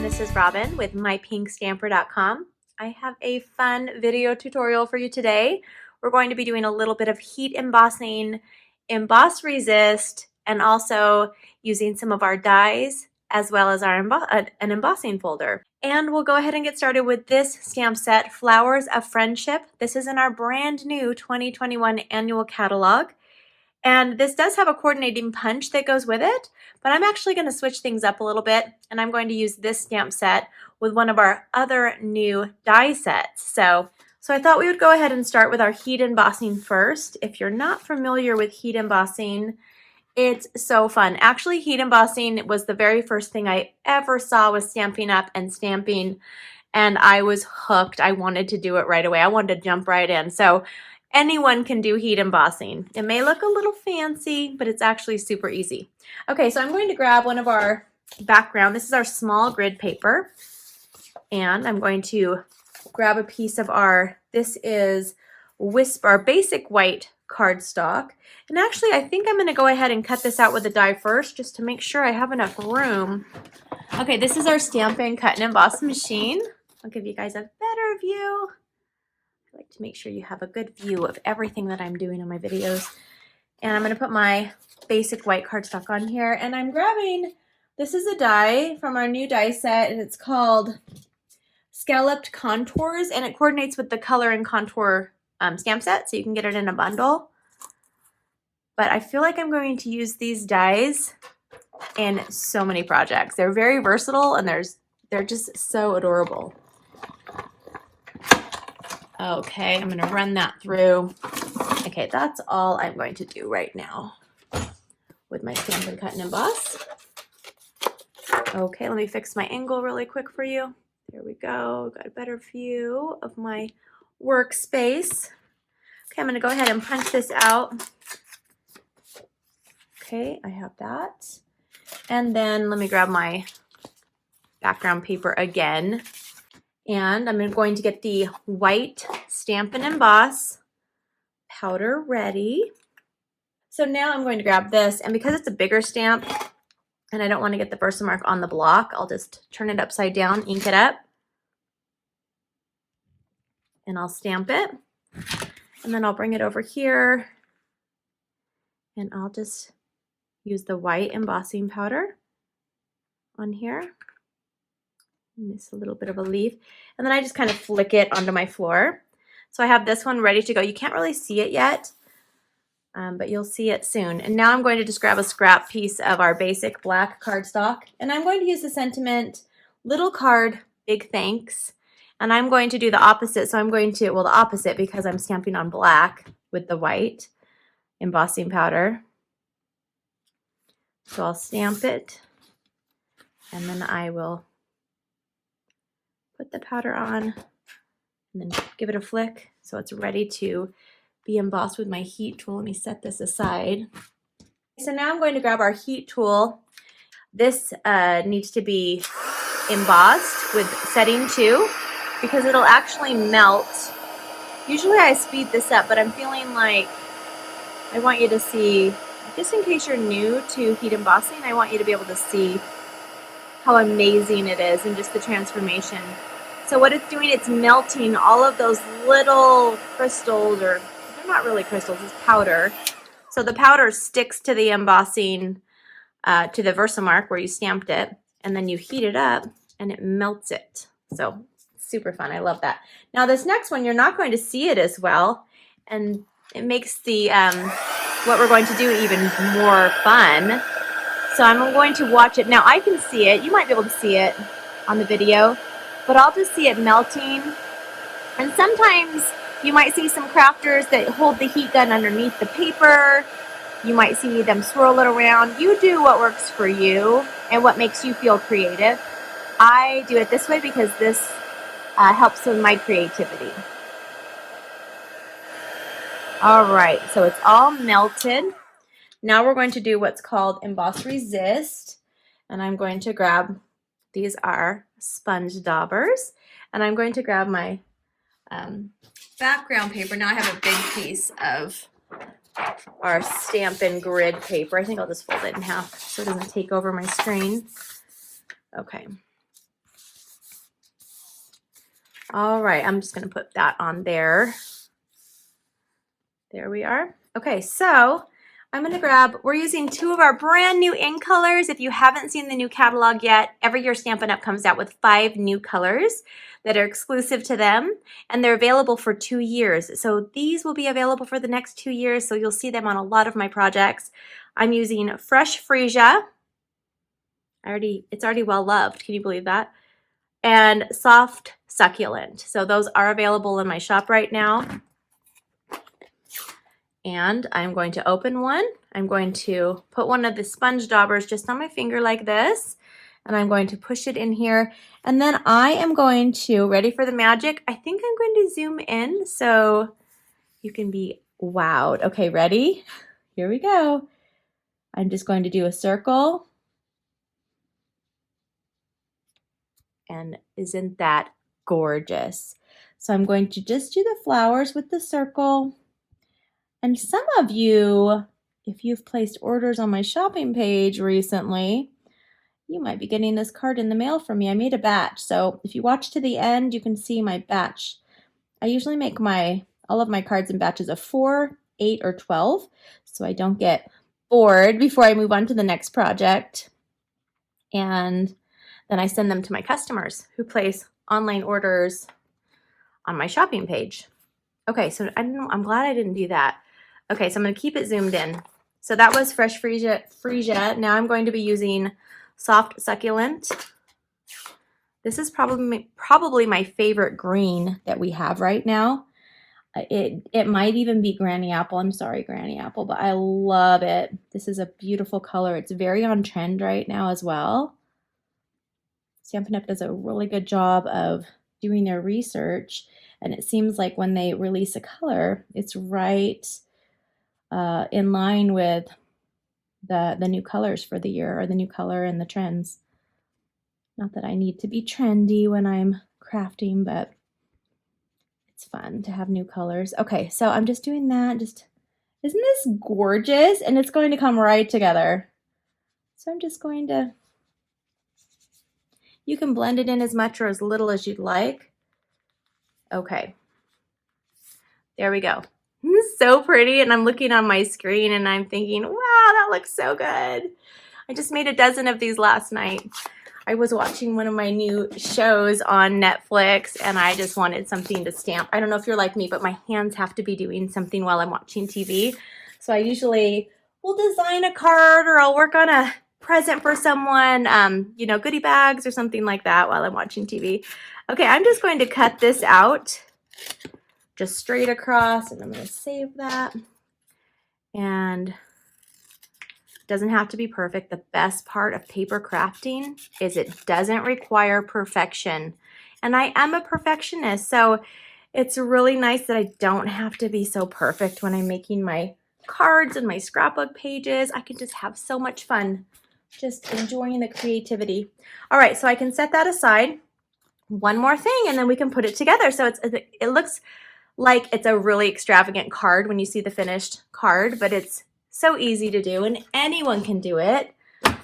this is Robyn with mypinkstamper.com. I have a fun video tutorial for you today. We're going to be doing a little bit of heat embossing, Emboss Resist, and also using some of our dies as well as our an embossing folder. And we'll go ahead and get started with this stamp set, Flowers of Friendship. This is in our brand new 2021 annual catalog. And this does have a coordinating punch that goes with it, but I'm actually going to switch things up a little bit, and I'm going to use this stamp set with one of our other new die sets. So I thought we would go ahead and start with our heat embossing first. If you're not familiar with heat embossing, it's so fun. Actually, heat embossing was the very first thing I ever saw with Stampin' Up! And stamping, and I was hooked. I wanted to do it right away. I wanted to jump right in. So anyone can do heat embossing. It may look a little fancy, but it's actually super easy. Okay, so I'm going to grab one of our background. This is our small grid paper. And I'm going to grab a piece of this is our basic white cardstock. And actually, I think I'm going to go ahead and cut this out with the die first, just to make sure I have enough room. Okay, this is our Stampin' cut and emboss machine. I'll give you guys a better view. I like to make sure you have a good view of everything that I'm doing in my videos. And I'm going to put my basic white cardstock on here, and I'm grabbing, this is a die from our new die set, and it's called Scalloped Contours, and it coordinates with the color and contour stamp set, so you can get it in a bundle. But I feel like I'm going to use these dies in so many projects. They're very versatile, and they're just so adorable. Okay, I'm going to run that through. Okay, that's all I'm going to do right now with my Stampin' Cut and Emboss. Okay, let me fix my angle really quick for you. There we go. Got a better view of my workspace. Okay, I'm going to go ahead and punch this out. Okay, I have that. And then let me grab my background paper again. And I'm going to get the white Stampin' Emboss powder ready. So now I'm going to grab this, and because it's a bigger stamp and I don't want to get the Versamark on the block, I'll just turn it upside down, ink it up, and I'll stamp it. And then I'll bring it over here, and I'll just use the white embossing powder on here. And this a little bit of a leaf. And then I just kind of flick it onto my floor. So I have this one ready to go. You can't really see it yet, but you'll see it soon. And now I'm going to just grab a scrap piece of our basic black cardstock, and I'm going to use the sentiment, little card, big thanks. And I'm going to do the opposite. So I'm going to, well, the opposite, because I'm stamping on black with the white embossing powder. So I'll stamp it, and then I will put the powder on, and then give it a flick so it's ready to be embossed with my heat tool. Let me set this aside. So now I'm going to grab our heat tool. This needs to be embossed with setting 2 because it'll actually melt. Usually I speed this up, but I'm feeling like I want you to see, just in case you're new to heat embossing, I want you to be able to see how amazing it is and just the transformation. So what it's doing, it's melting all of those little crystals, or they're not really crystals, it's powder. So the powder sticks to the embossing, to the Versamark where you stamped it, and then you heat it up and it melts it. So super fun, I love that. Now this next one, you're not going to see it as well, and it makes the what we're going to do even more fun. So I'm going to watch it. Now I can see it. You might be able to see it on the video, but I'll just see it melting. And sometimes you might see some crafters that hold the heat gun underneath the paper. You might see them swirl it around. You do what works for you and what makes you feel creative. I do it this way because this helps with my creativity. All right, so it's all melted. Now we're going to do what's called Emboss Resist, and I'm going to grab, these are sponge daubers, and I'm going to grab my background paper. Now I have a big piece of our Stampin' grid paper. I think I'll just fold it in half so it doesn't take over my screen. Okay. All right, I'm just gonna put that on there. There we are. Okay, so I'm gonna grab, we're using 2 of our brand new ink colors. If you haven't seen the new catalog yet, every year Stampin' Up! Comes out with 5 new colors that are exclusive to them, and they're available for 2 years. So these will be available for the next 2 years, so you'll see them on a lot of my projects. I'm using Fresh Freesia. It's already well loved, can you believe that? And Soft Succulent. So those are available in my shop right now. And I'm going to open one. I'm going to put one of the sponge daubers just on my finger like this, and I'm going to push it in here. And then I am going to, ready for the magic? I think I'm going to zoom in so you can be wowed. Okay, ready? Here we go. I'm just going to do a circle. And isn't that gorgeous? So I'm going to just do the flowers with the circle. And some of you, if you've placed orders on my shopping page recently, you might be getting this card in the mail from me. I made a batch, so if you watch to the end, you can see my batch. I usually make all of my cards in batches of 4, 8, or 12, so I don't get bored before I move on to the next project. And then I send them to my customers who place online orders on my shopping page. Okay, so I'm glad I didn't do that. Okay, so I'm going to keep it zoomed in. So that was Fresh Freesia. Now I'm going to be using Soft Succulent. This is probably my favorite green that we have right now. It might even be Granny Apple. I'm sorry, Granny Apple, but I love it. This is a beautiful color. It's very on trend right now as well. Stampin' Up! Does a really good job of doing their research, and it seems like when they release a color, it's right in line with the new colors for the year, or the new color and the trends. Not that I need to be trendy when I'm crafting, but it's fun to have new colors. Okay, so I'm just doing that. Isn't this gorgeous? And it's going to come right together. So I'm just going to, you can blend it in as much or as little as you'd like. Okay, there we go. So pretty, and I'm looking on my screen and I'm thinking, wow, that looks so good. I just made a dozen of these last night. I was watching one of my new shows on Netflix and I just wanted something to stamp. I don't know if you're like me, but my hands have to be doing something while I'm watching TV. So I usually will design a card, or I'll work on a present for someone, you know, goodie bags or something like that while I'm watching TV. Okay, I'm just going to cut this out just straight across, and I'm going to save that. And it doesn't have to be perfect. The best part of paper crafting is it doesn't require perfection. And I am a perfectionist, so it's really nice that I don't have to be so perfect when I'm making my cards and my scrapbook pages. I can just have so much fun just enjoying the creativity. All right, so I can set that aside. One more thing, and then we can put it together. So it looks like it's a really extravagant card when you see the finished card, but it's so easy to do and anyone can do it. All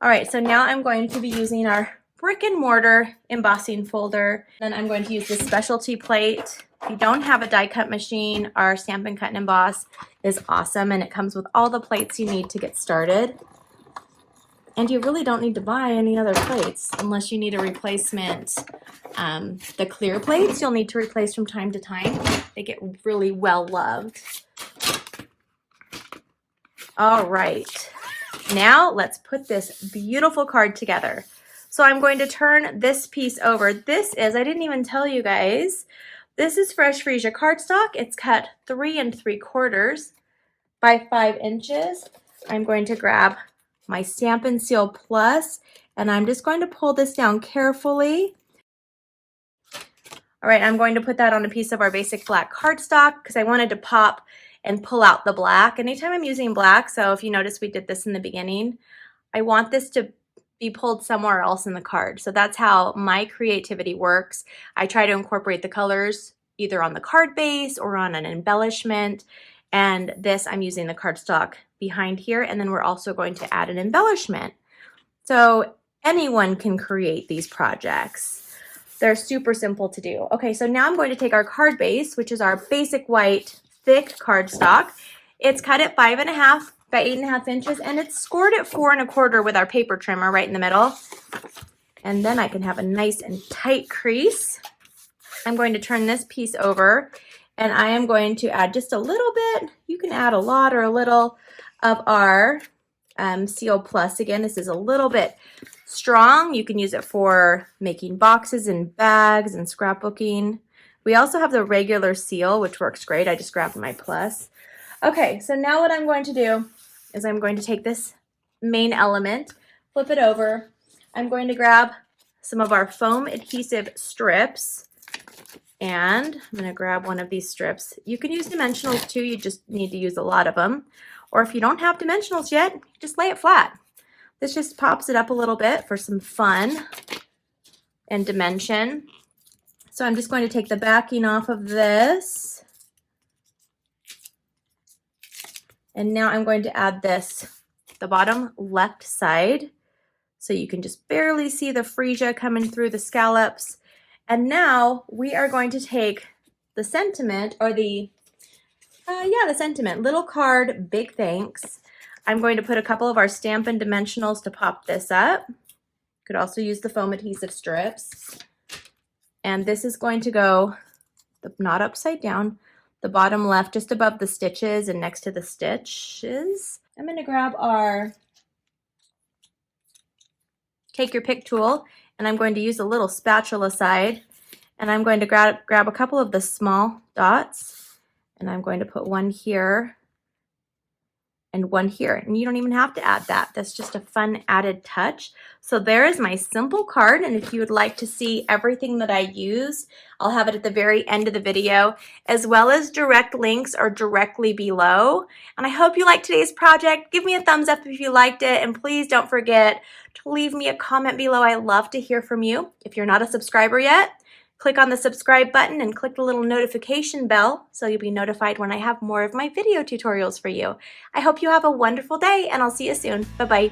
right, so now I'm going to be using our brick and mortar embossing folder. Then I'm going to use this specialty plate. If you don't have a die cut machine, our Stampin' Cut and Emboss is awesome, and it comes with all the plates you need to get started. And you really don't need to buy any other plates unless you need a replacement. The clear plates you'll need to replace from time to time. They get really well loved. All right, now let's put this beautiful card together. So I'm going to turn this piece over. This is, I didn't even tell you guys, this is Fresh Freesia cardstock. It's cut 3 3/4 by 5 inches. I'm going to grab my Stampin' Seal Plus, and I'm just going to pull this down carefully. All right, I'm going to put that on a piece of our basic black cardstock because I wanted to pop and pull out the black. Anytime I'm using black, so if you notice we did this in the beginning, I want this to be pulled somewhere else in the card. So that's how my creativity works. I try to incorporate the colors either on the card base or on an embellishment. And this, I'm using the cardstock behind here, and then we're also going to add an embellishment. So anyone can create these projects. They're super simple to do. Okay, so now I'm going to take our card base, which is our basic white thick cardstock. It's cut at 5.5 by 8.5 inches, and it's scored at 4.25 with our paper trimmer right in the middle. And then I can have a nice and tight crease. I'm going to turn this piece over, and I am going to add just a little bit. You can add a lot or a little of our Seal Plus. Again, this is a little bit strong. You can use it for making boxes and bags and scrapbooking. We also have the regular seal, which works great. I just grabbed my Plus. Okay, so now what I'm going to do is I'm going to take this main element, flip it over. I'm going to grab some of our foam adhesive strips, and I'm going to grab one of these strips. You can use dimensionals too, you just need to use a lot of them. Or if you don't have dimensionals yet, just lay it flat. This just pops it up a little bit for some fun and dimension. So I'm just going to take the backing off of this. And now I'm going to add this, the bottom left side. So you can just barely see the freesia coming through the scallops. And now we are going to take the sentiment, or the sentiment, little card, big thanks. I'm going to put a couple of our Stampin' dimensionals to pop this up. You could also use the foam adhesive strips. And this is going to go, not upside down, the bottom left, just above the stitches and next to the stitches. I'm going to grab our Take Your Pick tool, and I'm going to use a little spatula side, and I'm going to grab a couple of the small dots, and I'm going to put one here and one here. And you don't even have to add that. That's just a fun added touch. So there is my simple card, and if you would like to see everything that I use, I'll have it at the very end of the video, as well as direct links are directly below. And I hope you liked today's project. Give me a thumbs up if you liked it, and please don't forget to leave me a comment below. I love to hear from you. If you're not a subscriber yet, click on the subscribe button and click the little notification bell so you'll be notified when I have more of my video tutorials for you. I hope you have a wonderful day, and I'll see you soon. Bye-bye.